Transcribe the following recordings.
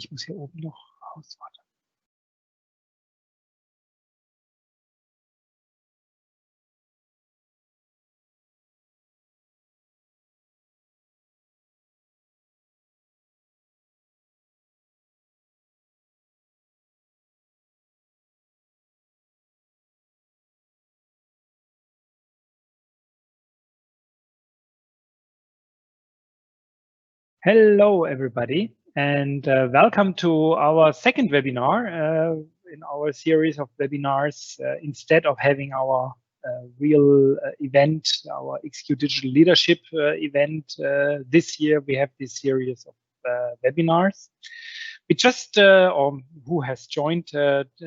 Ich muss hier oben noch raus. Warte. Hello, everybody, and welcome to our second webinar in our series of webinars. Instead of having our real event, our XQ Digital Leadership event this year, we have this series of webinars. We just, or who has joined,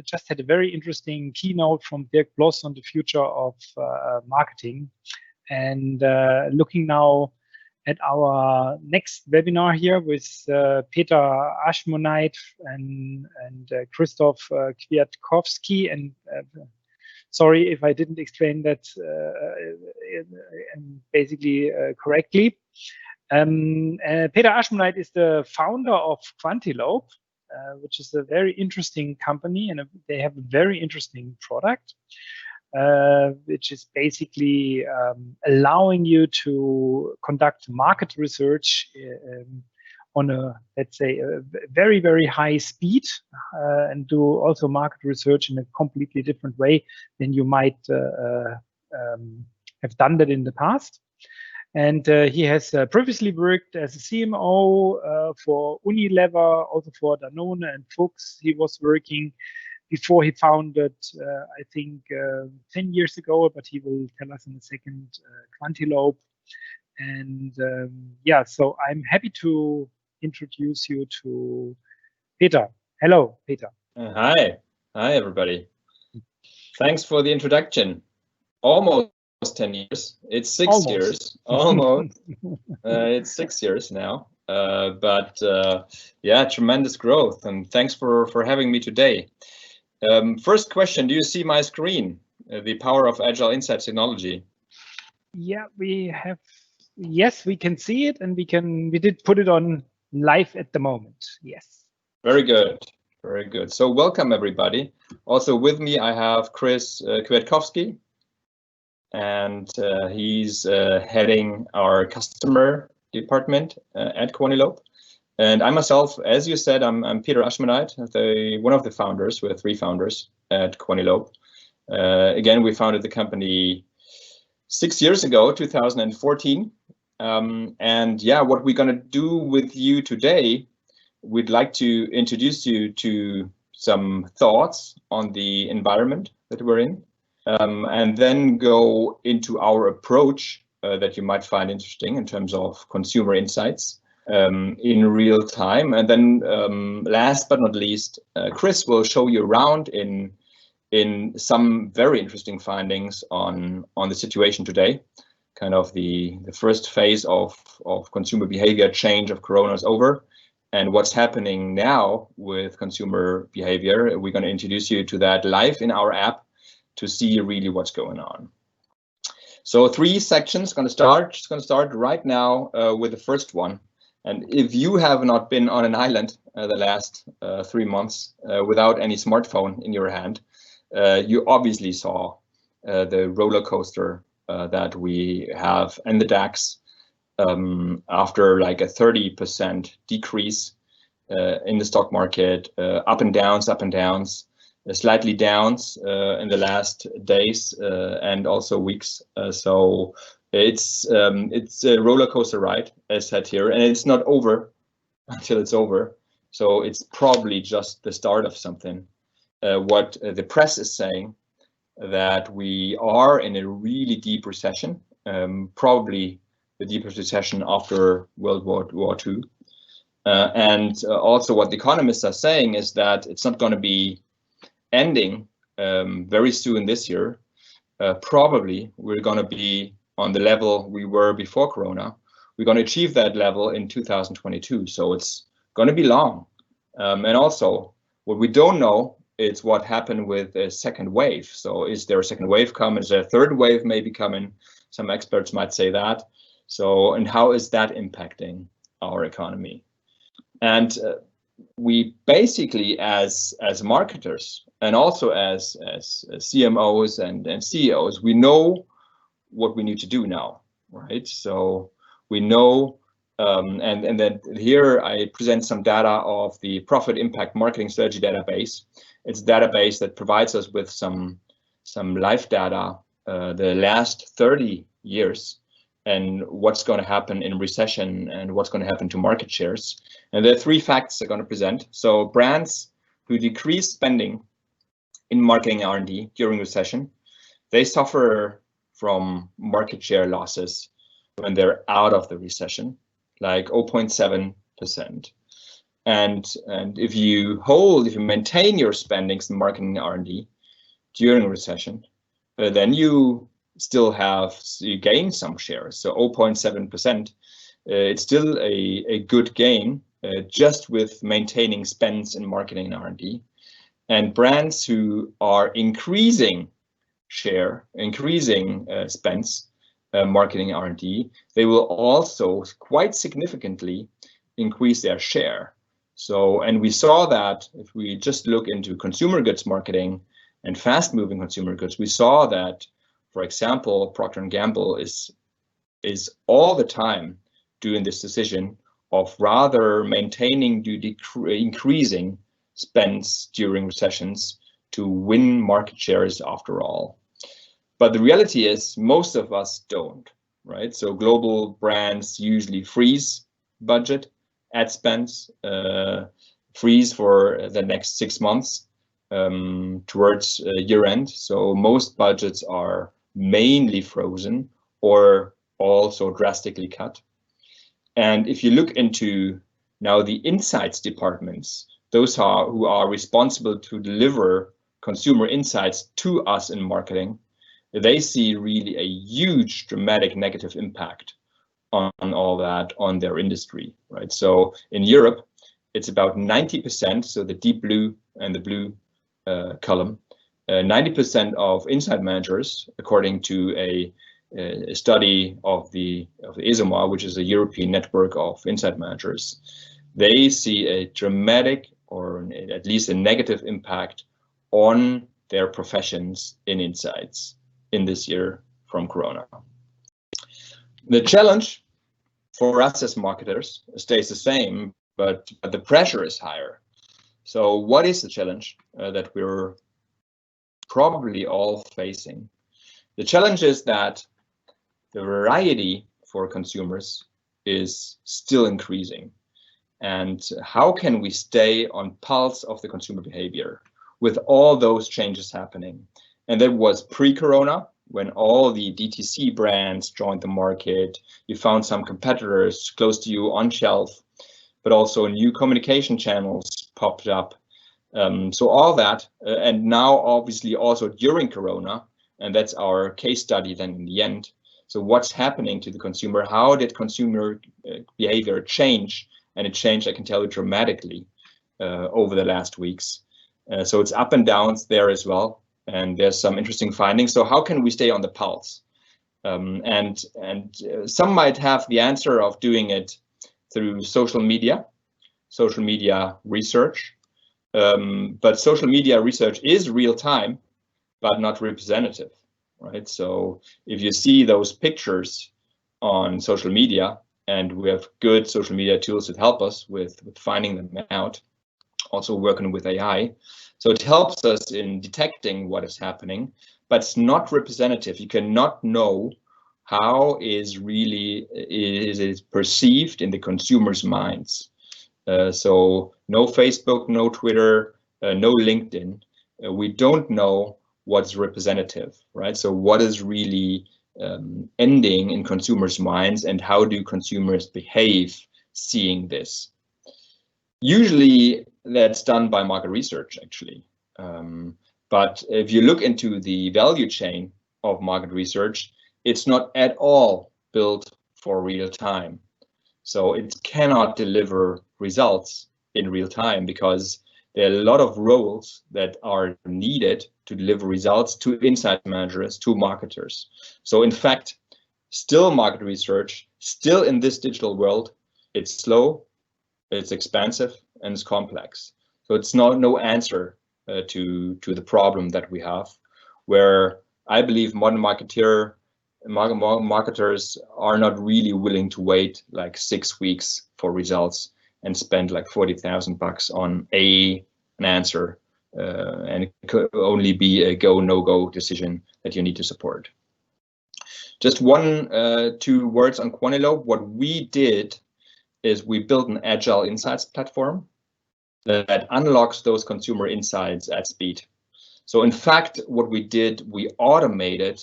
just had a very interesting keynote from Dirk Bloss on the future of marketing. And looking now at our next webinar here with Peter Aschmoneit and Christoph Kwiatkowski. And sorry if I didn't explain that basically correctly. Peter Aschmoneit is the founder of Quantilope, which is a very interesting company, and they have a very interesting product. Which is basically allowing you to conduct market research on a, let's say, a very, very high speed and do also market research in a completely different way than you might have done that in the past. And he has previously worked as a CMO for Unilever, also for Danone and Fuchs. He was working before he founded, I think, 10 years ago, but he will tell us in a second, Quantilope. And yeah, so I'm happy to introduce you to Peter. Hello, Peter. Hi, everybody. Thanks for the introduction. Almost 10 years. It's 6 years. Almost. It's 6 years now. But yeah, tremendous growth. And thanks for having me today. First question, do you see my screen? The power of Agile Insight Technology. Yeah, we have. Yes, we can see it, and we did put it on live at the moment. Yes. Very good. Very good. So welcome, everybody. Also with me, I have Chris Kwiatkowski, and he's heading our customer department at Quantilope. And I myself, as you said, I'm Peter Aschmoneit, one of the founders. We're 3 founders at Quantilope. Again, we founded the company 6 years ago, 2014. And yeah, what we're going to do with you today, we'd like to introduce you to some thoughts on the environment that we're in, and then go into our approach that you might find interesting in terms of consumer insights. In real time, and then last but not least, Chris will show you around in some very interesting findings on the situation today. Kind of the first phase of consumer behavior change of Corona is over, and what's happening now with consumer behavior. We're going to introduce you to that live in our app to see really what's going on. So 3 sections. Going to start right now with the first one. And if you have not been on an island the last 3 months without any smartphone in your hand, you obviously saw the roller coaster that we have in the DAX after like a 30% decrease in the stock market, up and downs, slightly downs in the last days and also weeks. So it's a roller coaster ride, as said here, and it's not over until it's over. So it's probably just the start of something. What the press is saying, that we are in a really deep recession, probably the deepest recession after World War II. And also what the economists are saying is that it's not going to be ending very soon this year. Probably we're going to be on the level we were before Corona. We're going to achieve that level in 2022. So it's going to be long. And also what we don't know is what happened with a second wave. So is there a second wave coming? Is there a third wave maybe coming? Some experts might say that. So, and how is that impacting our economy? And we basically, as marketers and also as CMOs and CEOs, we know what we need to do now, right? So we know, and then here I present some data of the Profit Impact Marketing Strategy database. It's a database that provides us with some live data, the last 30 years, and what's going to happen in recession and what's going to happen to market shares. And there are 3 facts I'm going to present. So brands who decrease spending in marketing R&D during recession, they suffer from market share losses when they're out of the recession, like 0.7%. And if you maintain your spendings in marketing R&D during a recession, then you gain some shares. So 0.7%, it's still a good gain just with maintaining spends in marketing and R&D. And brands who are increasing spends marketing R&D, they will also quite significantly increase their share. So, and we saw that if we just look into consumer goods marketing and fast-moving consumer goods, we saw that, for example, Procter & Gamble is all the time doing this decision of rather maintaining increasing spends during recessions to win market shares after all. But the reality is most of us don't, right? So global brands usually freeze budget, ad spends, freeze for the next 6 months towards year end. So most budgets are mainly frozen or also drastically cut. And if you look into now the insights departments, those who are responsible to deliver consumer insights to us in marketing, they see really a huge dramatic negative impact on all that on their industry, right? So in Europe, it's about 90%, so the deep blue and the blue column, 90% of insight managers, according to a study of the ESOMAR, which is a European network of insight managers, they see a dramatic or at least a negative impact on their professions in insights in this year from Corona. The challenge for us as marketers stays the same, but the pressure is higher. So what is the challenge that we're probably all facing? The challenge is that the variety for consumers is still increasing. And how can we stay on pulse of the consumer behavior with all those changes happening? And that was pre-Corona, when all the DTC brands joined the market. You found some competitors close to you on shelf, but also new communication channels popped up. So all that, and now obviously also during Corona, and that's our case study then in the end. So what's happening to the consumer? How did consumer behavior change? And it changed, I can tell you, dramatically over the last weeks. So it's up and downs there as well. And there's some interesting findings. So how can we stay on the pulse? And some might have the answer of doing it through social media research. But social media research is real time, but not representative, right? So if you see those pictures on social media, and we have good social media tools that help us with finding them out, also working with AI. So it helps us in detecting what is happening, but it's not representative. You cannot know how is it perceived in the consumer's minds. So no Facebook, no Twitter, no LinkedIn. We don't know what's representative, right? So what is really ending in consumers' minds, and how do consumers behave seeing this? Usually that's done by market research, actually. But if you look into the value chain of market research, it's not at all built for real time. So it cannot deliver results in real time because there are a lot of roles that are needed to deliver results to insight managers, to marketers. So in fact, still market research, still in this digital world, it's slow, it's expensive, and it's complex. So it's no answer to the problem that we have, where I believe modern marketers are not really willing to wait like 6 weeks for results and spend like $40,000 on an answer, and it could only be a go no go decision that you need to support. Just two words on Quantilope. What we did is we built an Agile insights platform that unlocks those consumer insights at speed. So in fact, what we did, we automated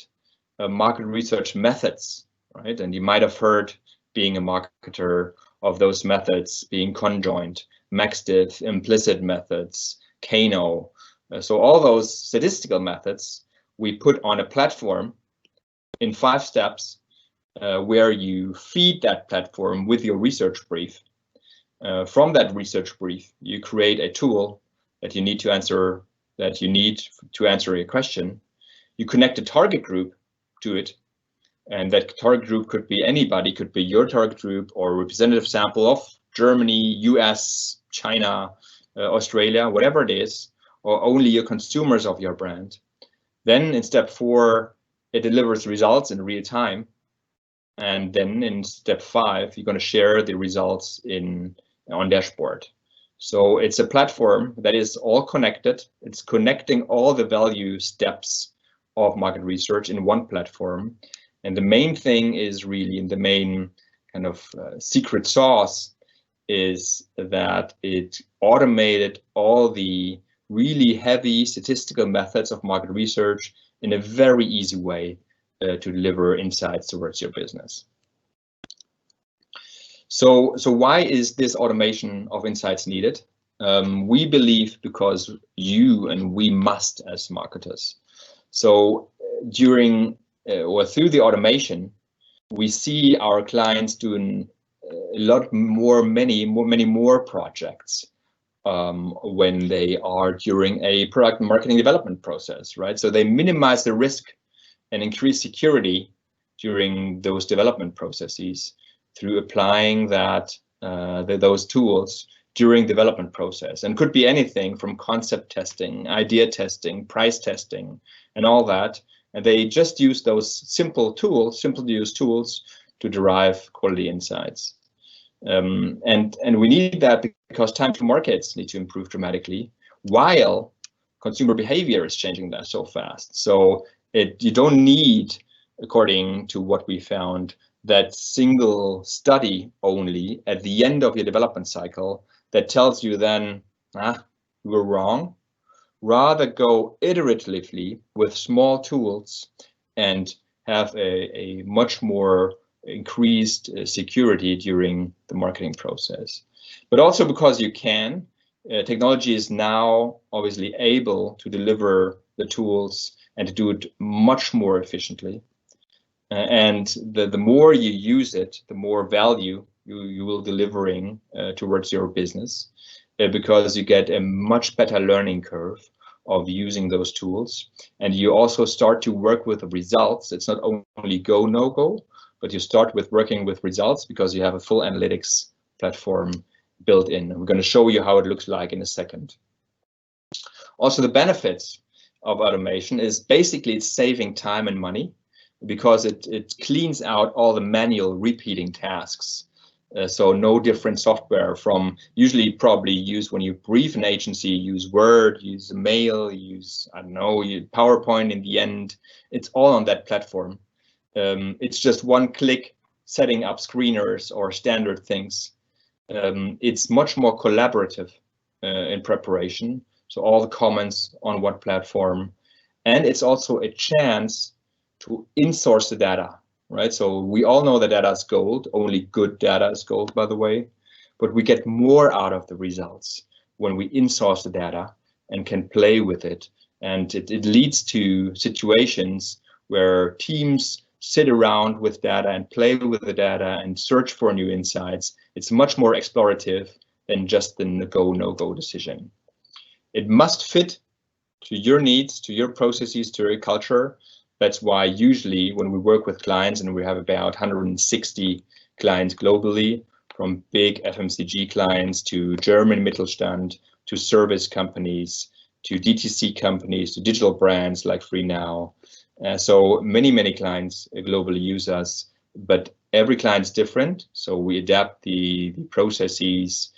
market research methods, right? And you might have heard, being a marketer, of those methods being conjoint, MaxDiff, implicit methods, Kano. So all those statistical methods we put on a platform in 5 steps, where you feed that platform with your research brief. From that research brief, you create a tool that you need to answer a question. You connect a target group to it, and that target group could be anybody, could be your target group or a representative sample of Germany, US, China, Australia, whatever it is, or only your consumers of your brand. Then in step 4, it delivers results in real time. And then in step 5, you're going to share the results on dashboard. So it's a platform that is all connected. It's connecting all the value steps of market research in one platform. And the main thing is really, in the main kind of secret sauce, is that it automated all the really heavy statistical methods of market research in a very easy way to deliver insights towards your business. So why is this automation of insights needed? We believe because you and we must as marketers. So during or through the automation, we see our clients doing many more projects when they are during a product marketing development process, right? So they minimize the risk and increase security during those development processes through applying those tools during development process, and could be anything from concept testing, idea testing, price testing, and all that. And they just use those simple to use tools to derive quality insights. And we need that because time to markets need to improve dramatically, while consumer behavior is changing that so fast. So you don't need, according to what we found, that single study only at the end of your development cycle that tells you then, you were wrong. Rather go iteratively with small tools and have a much more increased security during the marketing process. But also because you can, technology is now obviously able to deliver the tools and to do it much more efficiently. And the more you use it, the more value you will delivering towards your business, because you get a much better learning curve of using those tools. And you also start to work with the results. It's not only go, no go, but you start with working with results because you have a full analytics platform built in. And we're going to show you how it looks like in a second. Also, the benefits of automation is basically it's saving time and money, because it cleans out all the manual repeating tasks. So no different software from usually probably use when you brief an agency, use Word, use mail, use, I don't know, PowerPoint in the end. It's all on that platform. It's just one click setting up screeners or standard things. It's much more collaborative in preparation. So all the comments on what platform. And it's also a chance to insource the data, right? So we all know that data is gold. Only good data is gold, by the way. But we get more out of the results when we insource the data and can play with it. And it leads to situations where teams sit around with data and play with the data and search for new insights. It's much more explorative than just the go, no-go decision. It must fit to your needs, to your processes, to your culture. That's why usually when we work with clients, and we have about 160 clients globally, from big FMCG clients to German Mittelstand, to service companies, to DTC companies, to digital brands like FreeNow. So many clients globally use us, but every client is different. So we adapt the processes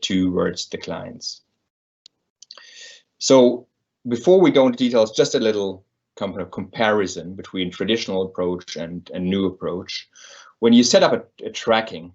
towards the clients. So before we go into details, just a little kind of comparison between traditional approach and new approach. When you set up a tracking,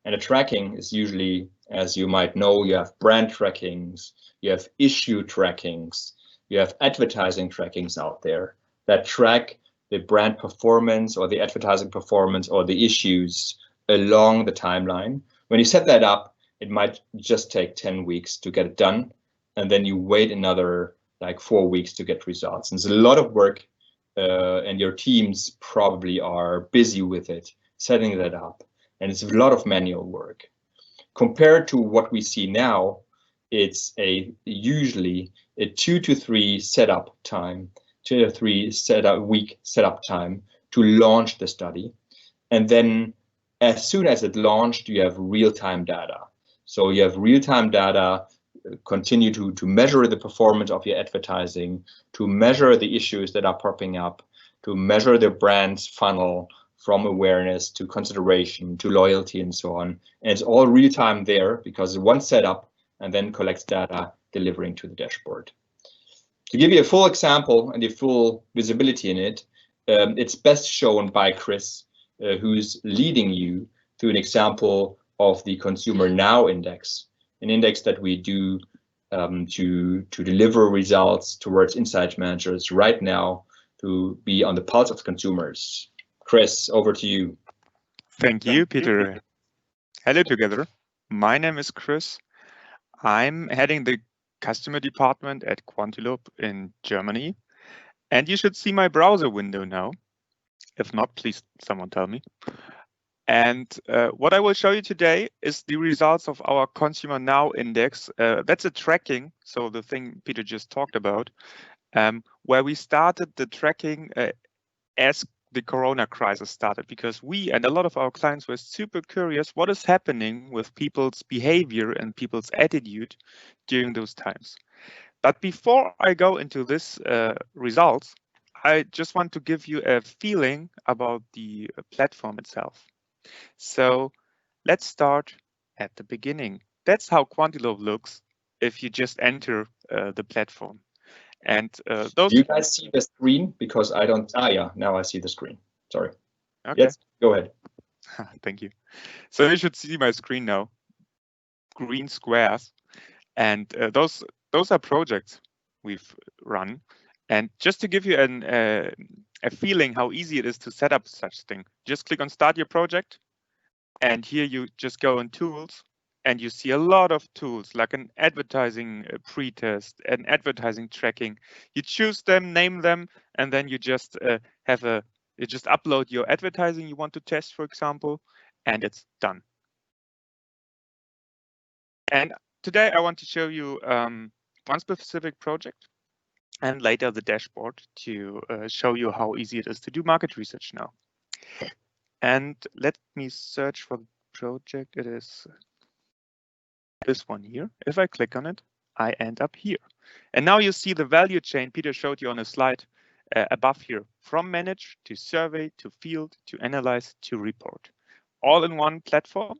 and a tracking is usually, as you might know, you have brand trackings, you have issue trackings, you have advertising trackings out there that track the brand performance or the advertising performance or the issues along the timeline. When you set that up, it might just take 10 weeks to get it done. And then you wait another like 4 weeks to get results. And it's a lot of work, and your teams probably are busy with it, setting that up. And it's a lot of manual work. Compared to what we see now, it's usually a 2 to 3 setup time, 2 to 3 week setup time to launch the study. And then as soon as it launched, you have real-time data. So you have real-time data, continue to measure the performance of your advertising, to measure the issues that are popping up, to measure the brand's funnel from awareness to consideration to loyalty and so on. And it's all real time there because one setup and then collects data delivering to the dashboard. To give you a full example and the full visibility in it, it's best shown by Chris, who's leading you through an example of the Consumer Now Index, an index that we do to deliver results towards insight managers right now to be on the pulse of consumers. Chris, over to you. Thank you, Peter. Hello together. My name is Chris. I'm heading the customer department at Quantilope in Germany. And you should see my browser window now. If not, please someone tell me. And what I will show you today is the results of our Consumer Now Index. That's a tracking, so the thing Peter just talked about, where we started the tracking as the Corona crisis started, because we and a lot of our clients were super curious what is happening with people's behavior and people's attitude during those times. But before I go into this results, I just want to give you a feeling about the platform itself. So let's start at the beginning. That's how Quantilope looks if you just enter the platform. And those. Do you guys see the screen? Because I don't. Yeah, now I see the screen. Sorry. Okay. Yes, go ahead. Thank you. So you should see my screen now. Green squares, and those are projects we've run. And just to give you a feeling how easy it is to set up such thing, just click on Start Your Project, and here you just go in Tools, and you see a lot of tools like an advertising pre-test, an advertising tracking. You choose them, name them, and then you just you just upload your advertising you want to test, for example, and it's done. And today I want to show you one specific project, and later the dashboard to show you how easy it is to do market research now. And let me search for the project. It is this one here. If I click on it, I end up here. And now you see the value chain Peter showed you on a slide above here, from manage to survey to field to analyze to report, all in one platform.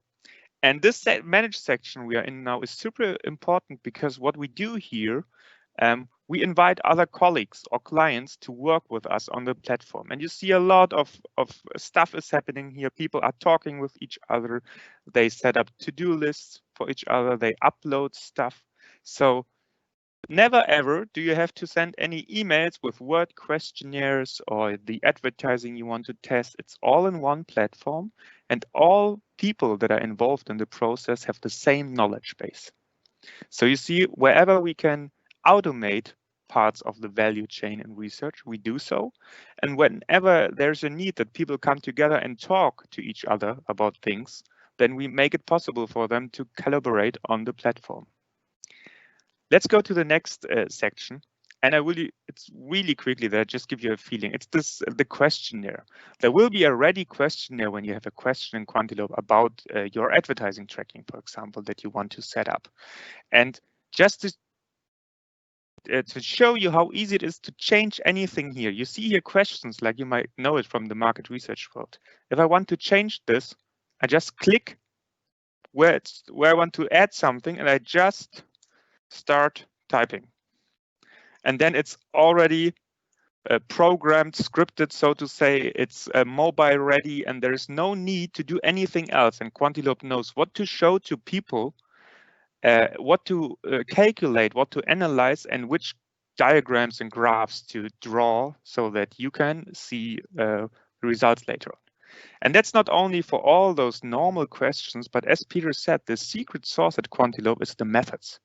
And this manage section we are in now is super important because what we do here, we invite other colleagues or clients to work with us on the platform. And you see a lot of stuff is happening here. People are talking with each other. They set up to-do lists for each other. They upload stuff. So never ever do you have to send any emails with word questionnaires or the advertising you want to test. It's all in one platform, and all people that are involved in the process have the same knowledge base. So you see, wherever we can automate parts of the value chain in research, we do so. And whenever there's a need that people come together and talk to each other about things, then we make it possible for them to collaborate on the platform. Let's go to the next section. And it's really quickly there, just give you a feeling. It's the questionnaire. There will be a ready questionnaire when you have a question in Quantilope about your advertising tracking, for example, that you want to set up. And just to show you how easy it is to change anything here. You see here questions, like you might know it from the market research world. If I want to change this, I just click where I want to add something, and I just start typing. And then it's already programmed, scripted, so to say. It's mobile ready, and there is no need to do anything else. And Quantilope knows what to show to people, what to calculate, what to analyze, and which diagrams and graphs to draw so that you can see the results later on. And that's not only for all those normal questions, but as Peter said, the secret sauce at Quantilope is the methods.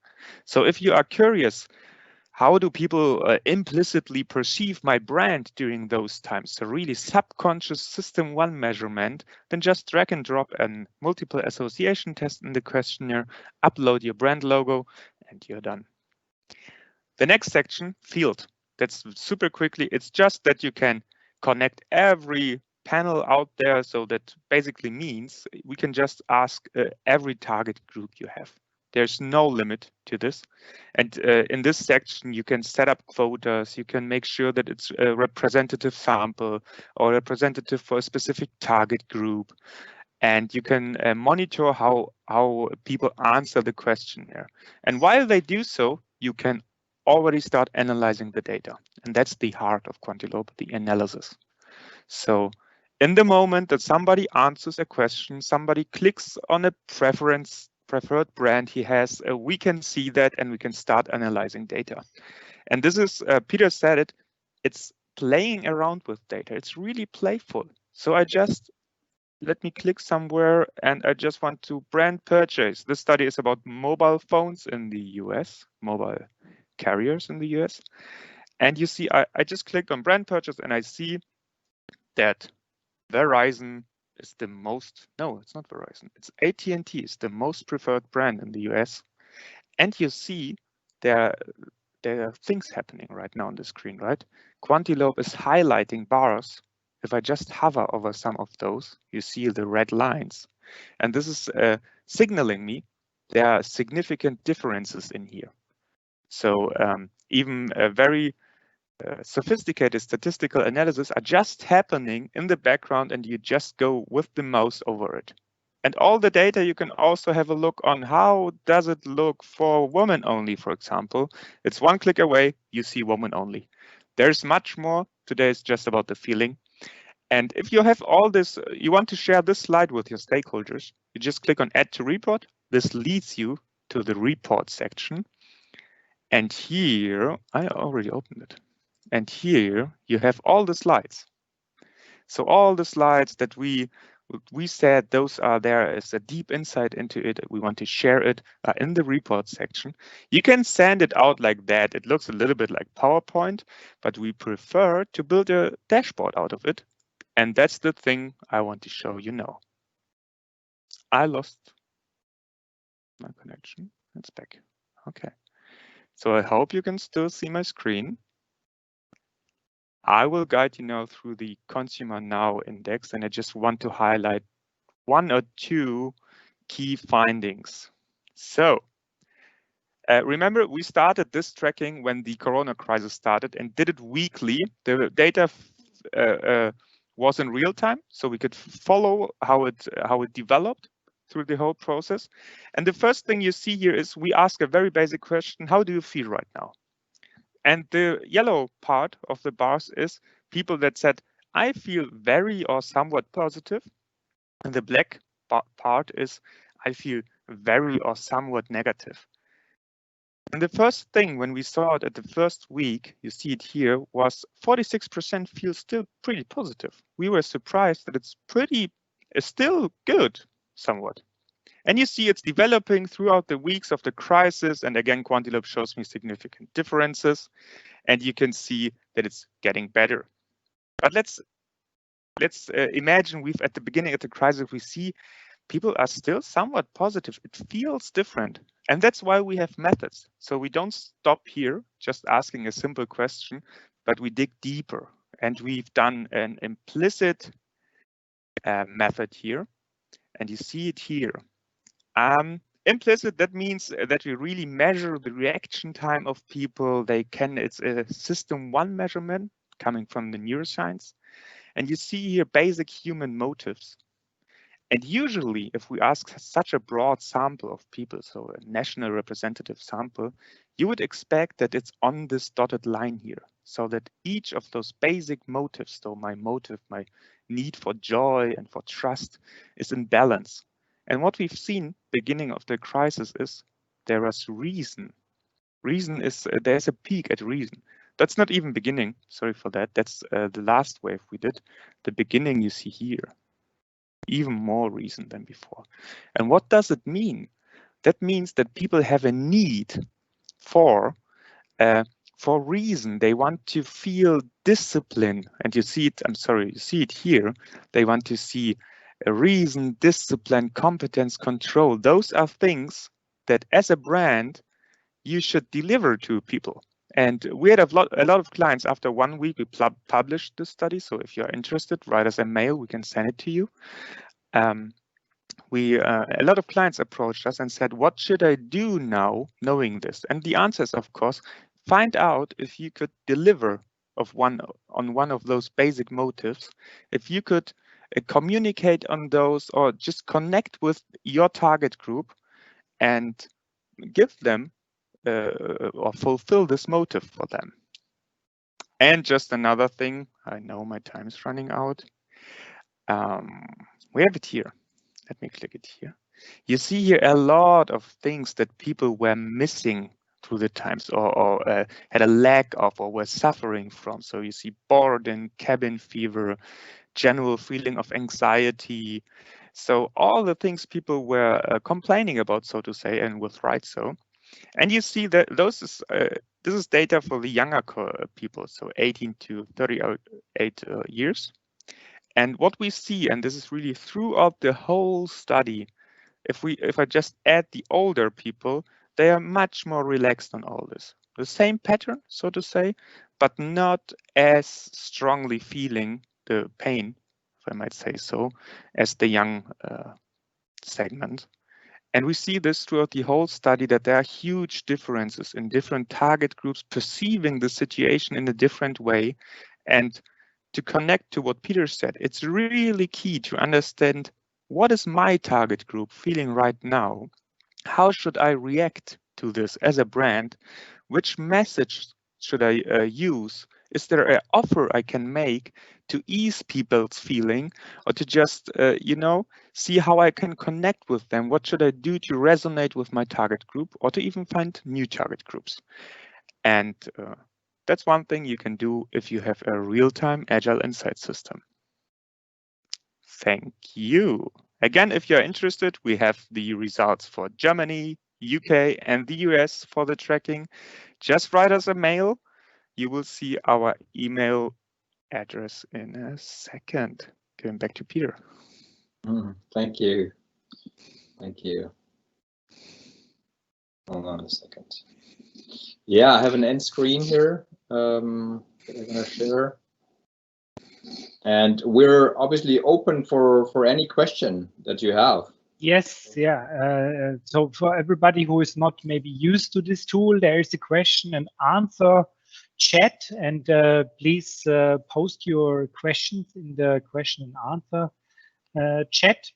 So if you are curious, how do people implicitly perceive my brand during those times? So really subconscious system one measurement, then just drag and drop a multiple association test in the questionnaire, upload your brand logo, and you're done. The next section, field. That's super quickly. It's just that you can connect every panel out there. So that basically means we can just ask every target group you have. There's no limit to this. And in this section, you can set up quotas. You can make sure that it's a representative sample or representative for a specific target group. And you can monitor how people answer the questionnaire. And while they do so, you can already start analyzing the data. And that's the heart of Quantilope, the analysis. So in the moment that somebody answers a question, somebody clicks on a preferred brand he has, we can see that and we can start analyzing data. And this is, Peter said it, it's playing around with data. It's really playful. So let me click somewhere and I just want to brand purchase. This study is about mobile phones in the US, mobile carriers in the US. And you see, I just clicked on brand purchase and I see that Verizon is the most, no, it's not Verizon, it's AT&T is the most preferred brand in the US. And you see there are things happening right now on the screen, right? Quantilope is highlighting bars. If I just hover over some of those, you see the red lines. And this is signaling me there are significant differences in here. So even a very sophisticated statistical analysis are just happening in the background and you just go with the mouse over it. And all the data, you can also have a look on how does it look for women only, for example. It's one click away, you see women only. There's much more. Today is just about the feeling. And if you have all this, you want to share this slide with your stakeholders, you just click on Add to Report. This leads you to the report section. And here, I already opened it. And here you have all the slides. So all the slides that we said, those are there as a deep insight into it. We want to share it in the report section. You can send it out like that. It looks a little bit like PowerPoint, but we prefer to build a dashboard out of it. And that's the thing I want to show you now. I lost my connection. It's back. Okay. So I hope you can still see my screen. I will guide you now through the Consumer Now Index, and I just want to highlight one or two key findings. So remember, we started this tracking when the Corona crisis started and did it weekly. The data was in real time, so we could follow how it developed through the whole process. And the first thing you see here is we ask a very basic question: how do you feel right now? And the yellow part of the bars is people that said, I feel very or somewhat positive. And the black part is, I feel very or somewhat negative. And the first thing when we saw it at the first week, you see it here, was 46% feel still pretty positive. We were surprised that it's still good somewhat. And you see it's developing throughout the weeks of the crisis. And again, Quantilope shows me significant differences. And you can see that it's getting better. But let's imagine we've at the beginning of the crisis, we see people are still somewhat positive. It feels different. And that's why we have methods. So we don't stop here just asking a simple question, but we dig deeper. And we've done an implicit method here. And you see it here. Implicit, that means that we really measure the reaction time of people. It's a system 1 measurement coming from the neuroscience. And you see here basic human motives. And usually, if we ask such a broad sample of people, so a national representative sample, you would expect that it's on this dotted line here, so that each of those basic motives, so my motive, my need for joy and for trust, is in balance. And what we've seen beginning of the crisis is there is reason. Reason is, there's a peak at reason. That's not even beginning, sorry for that. That's the last wave we did. The beginning you see here. Even more reason than before. And what does it mean? That means that people have a need for reason. They want to feel discipline, and you see it, you see it here. They want to see a reason, discipline, competence, control. Those are things that as a brand, you should deliver to people. And we had a lot of clients. After 1 week, we published this study. So if you're interested, write us a mail. We can send it to you. A lot of clients approached us and said, what should I do now knowing this? And the answer is, of course, find out if you could deliver on one of those basic motives, if you could communicate on those or just connect with your target group and give them or fulfill this motive for them. And just another thing, I know my time is running out. We have it here. Let me click it here. You see here a lot of things that people were missing through the times or had a lack of or were suffering from. So you see boredom, cabin fever, general feeling of anxiety. So all the things people were complaining about, so to say, and with right so. And you see that this is data for the younger people, so 18 to 38 years. And what we see, and this is really throughout the whole study, if I just add the older people, they are much more relaxed on all this. The same pattern, so to say, but not as strongly feeling the pain, if I might say so, as the young segment. And we see this throughout the whole study, that there are huge differences in different target groups perceiving the situation in a different way. And to connect to what Peter said, it's really key to understand, what is my target group feeling right now? How should I react to this as a brand? Which message should I use? Is there an offer I can make to ease people's feeling, or to just, see how I can connect with them? What should I do to resonate with my target group, or to even find new target groups? And that's one thing you can do if you have a real-time Agile Insight system. Thank you. Again, if you're interested, we have the results for Germany, UK, and the US for the tracking. Just write us a mail. You will see our email address in a second. Going back to Peter. Thank you. Thank you. Hold on a second. Yeah, I have an end screen here that I'm going to share. And we're obviously open for any question that you have. Yes, yeah. So for everybody who is not maybe used to this tool, there is a question and answer chat, and please post your questions in the question and answer chat.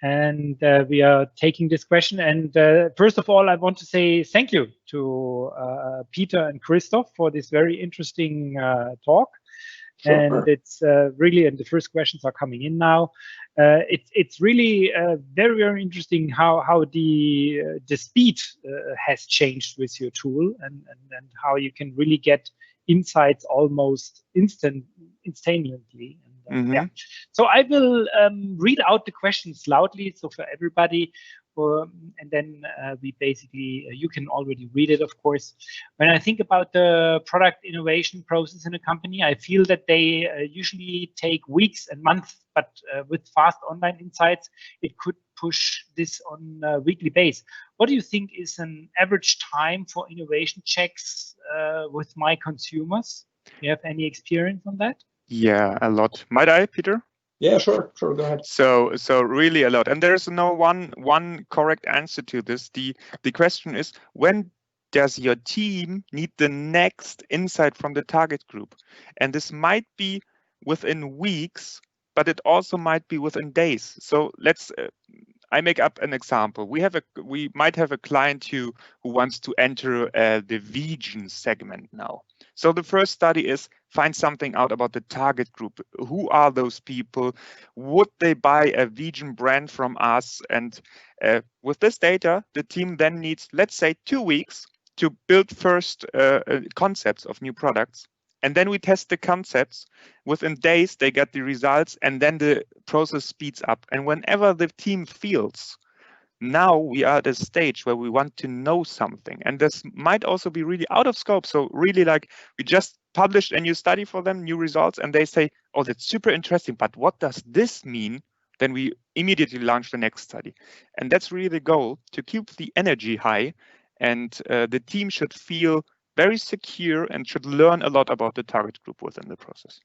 And we are taking this question. And first of all, I want to say thank you to Peter and Christoph for this very interesting talk. Sure. And it's really, and the first questions are coming in now. It's really very, very interesting how the speed has changed with your tool, and how you can really get insights almost instantaneously. Yeah. So I will read out the questions loudly, so for everybody, and then we basically, you can already read it, of course. When I think about the product innovation process in a company, I feel that they usually take weeks and months, but with fast online insights, it could push this on a weekly basis. what do you think is an average time for innovation checks with my consumers? Do you have any experience on that? Yeah, a lot. Might I, Peter? Yeah, sure, go ahead. So really a lot, and there's no one correct answer to this. The question is, when does your team need the next insight from the target group? And this might be within weeks, but it also might be within days. So let's I make up an example. We might have a client who wants to enter the vegan segment now. So the first study is find something out about the target group. Who are those people? Would they buy a vegan brand from us? And with this data, the team then needs, let's say, 2 weeks to build first concepts of new products. And then we test the concepts. Within days, they get the results, and then the process speeds up. And whenever the team feels, now we are at a stage where we want to know something. And this might also be really out of scope. So really, like, we just published a new study for them, new results, and they say, oh, that's super interesting, but what does this mean? Then we immediately launch the next study. And that's really the goal, to keep the energy high. And the team should feel very secure and should learn a lot about the target group within the process.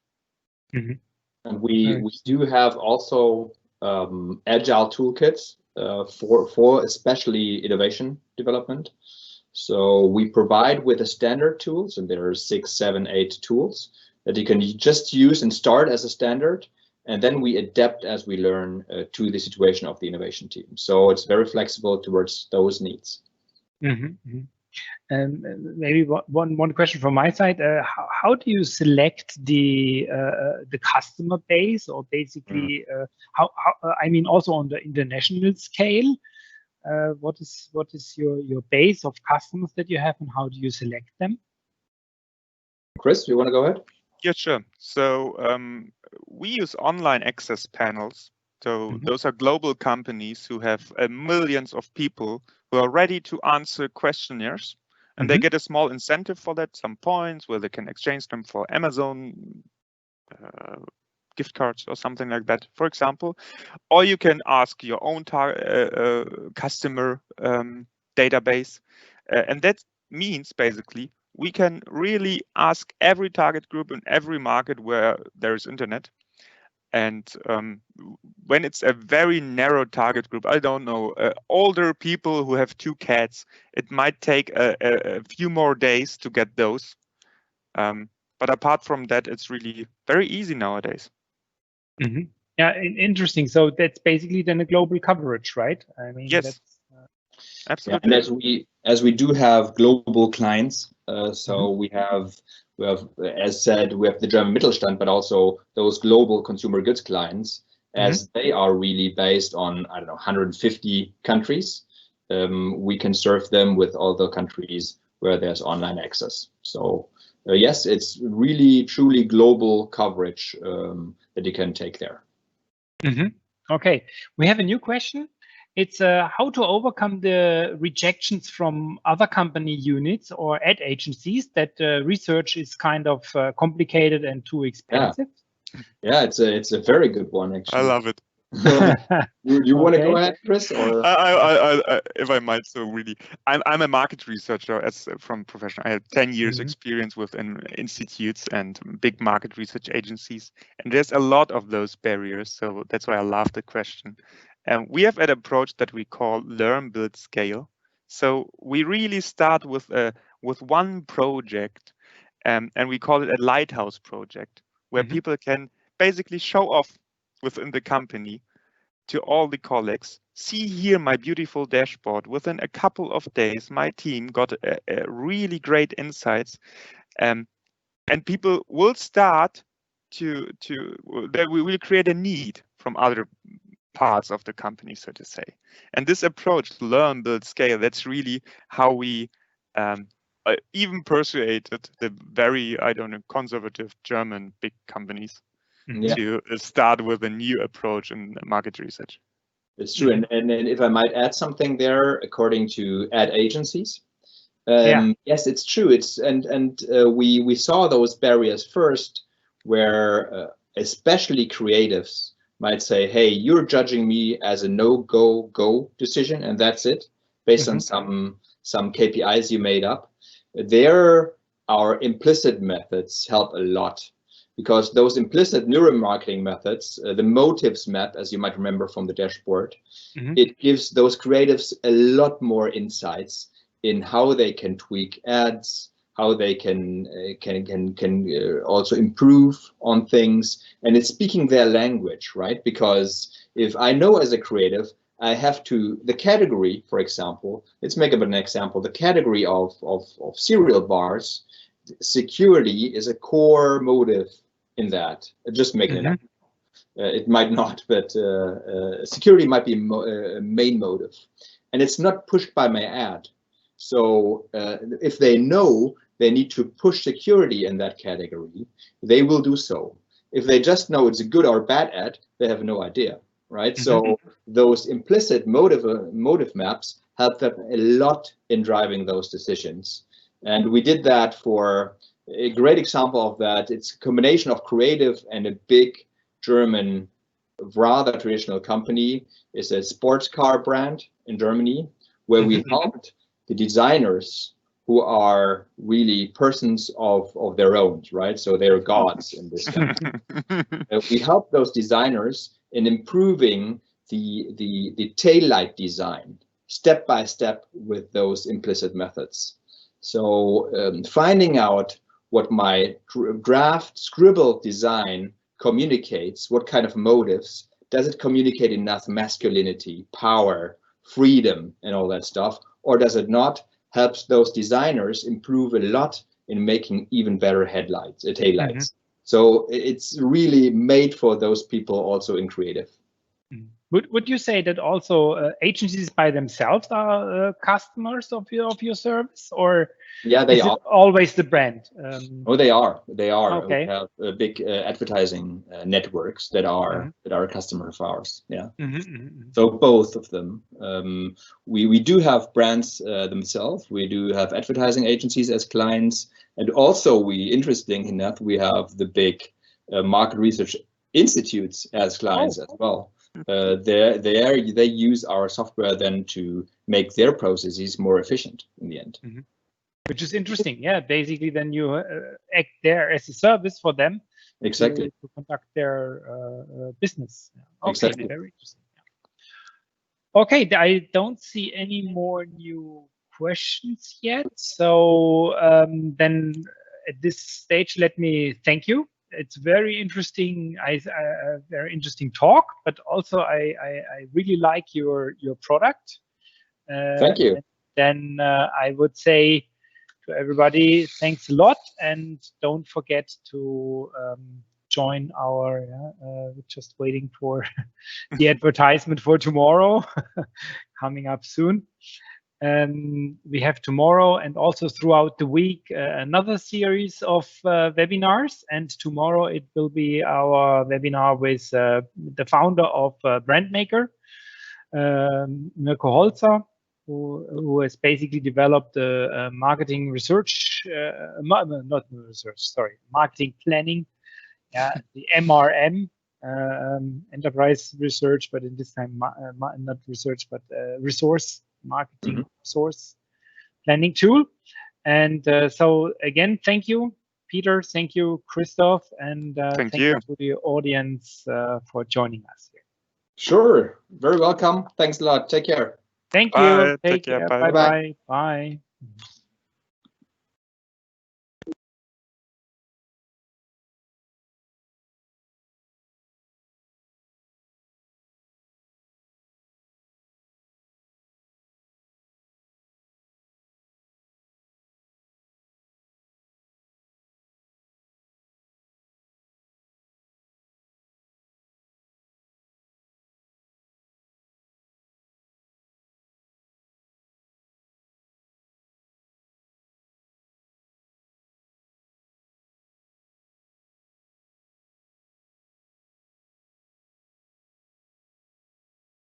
Mm-hmm. And we do have also agile toolkits for especially innovation development. So we provide with the standard tools, and there are 6, 7, 8 tools that you can just use and start as a standard, and then we adapt as we learn to the situation of the innovation team. So it's very flexible towards those needs. Mm-hmm. Maybe one question from my side: how do you select the customer base, or basically how I mean also on the international scale? What is your base of customers that you have, and how do you select them? Chris, you want to go ahead? Yeah, sure. So we use online access panels. So those are global companies who have millions of people who are ready to answer questionnaires. And they get a small incentive for that, some points where they can exchange them for Amazon gift cards or something like that, for example. Or you can ask your own customer database. And that means basically we can really ask every target group in every market where there is internet. And when it's a very narrow target group, I don't know, older people who have 2 cats, it might take a few more days to get those. But apart from that, it's really very easy nowadays. Mm-hmm. Yeah, interesting. So that's basically then a global coverage, right? I mean, yes, absolutely. Yeah, and as we do have global clients, so we have, as said, we have the German Mittelstand, but also those global consumer goods clients, as they are really based on, I don't know, 150 countries. We can serve them with all the countries where there's online access. So yes, it's really truly global coverage that you can take there. Okay, we have a new question. It's how to overcome the rejections from other company units or ad agencies that research is kind of complicated and too expensive. Yeah, it's a very good one, actually. I love it. You want to go ahead, Chris? Or I, if I might, so really, I'm a market researcher from profession. I have 10 years experience within institutes and big market research agencies, and there's a lot of those barriers. So that's why I love the question. We have an approach that we call learn, build, scale. So we really start with one project, and we call it a lighthouse project, where people can basically show off within the company to all the colleagues. See here my beautiful dashboard. Within a couple of days, my team got a really great insights, and people will start to that we will create a need from other parts of the company, so to say. And this approach, learn, build, scale, that's really how we even persuaded the very, I don't know, conservative German big companies to start with a new approach in market research. It's true. And if I might add something there, according to ad agencies, yes, it's true. We saw those barriers first, where especially creatives might say, hey, you're judging me as a no-go decision, and that's it. based on some KPIs you made up. There, our implicit methods help a lot, because those implicit neuromarketing methods, the motives map, as you might remember from the dashboard, it gives those creatives a lot more insights in how they can tweak ads, how they can also improve on things, and it's speaking their language, right? Because if I know as a creative, I have to, the category, for example, let's make up an example, the category of cereal bars, security is a core motive in that. Just making it up. It might not, but security might be a main motive, and it's not pushed by my ad. So if they know they need to push security in that category, they will do so. If they just know it's a good or bad ad, they have no idea, right? So those implicit motive maps help them a lot in driving those decisions. And we did that for a great example of that. It's a combination of creative and a big German, rather traditional company. It's a sports car brand in Germany, where we helped the designers who are really persons of their own, right? So they're gods in this company. We help those designers in improving the taillight design step by step with those implicit methods. So finding out what my draft scribbled design communicates, what kind of motives, does it communicate enough masculinity, power, freedom, and all that stuff, or does it not? Helps those designers improve a lot in making even better taillights. So it's really made for those people also in creative. Would you say that also agencies by themselves are customers of your service, or yeah, they are always the brand? Oh, they are. They are. Okay. We have big advertising networks that are a customer of ours. Yeah. So both of them. We do have brands themselves. We do have advertising agencies as clients, and also interesting enough, we have the big market research institutes as clients as well. They use our software then to make their processes more efficient in the end. Which is interesting. Yeah, basically then you act there as a service for them. Exactly. To conduct their business. Okay, exactly. Very interesting. Yeah. Okay, I don't see any more new questions yet. So then at this stage, let me thank you. It's very interesting, very interesting talk, but also I really like your product. Thank you. Then I would say to everybody, thanks a lot, and don't forget to join our. Just waiting for the advertisement for tomorrow, coming up soon. We have tomorrow and also throughout the week another series of webinars, and tomorrow it will be our webinar with the founder of Brandmaker, Mirko Holzer, who has basically developed a marketing research, not research, sorry, marketing planning, the MRM, enterprise research, but in this time not research, but resource marketing source planning tool. And so again, thank you, Peter. Thank you, Christoph, and thank you to the audience for joining us here. Sure, very welcome. Thanks a lot. Take care. Thank you. Take care. Bye. Bye.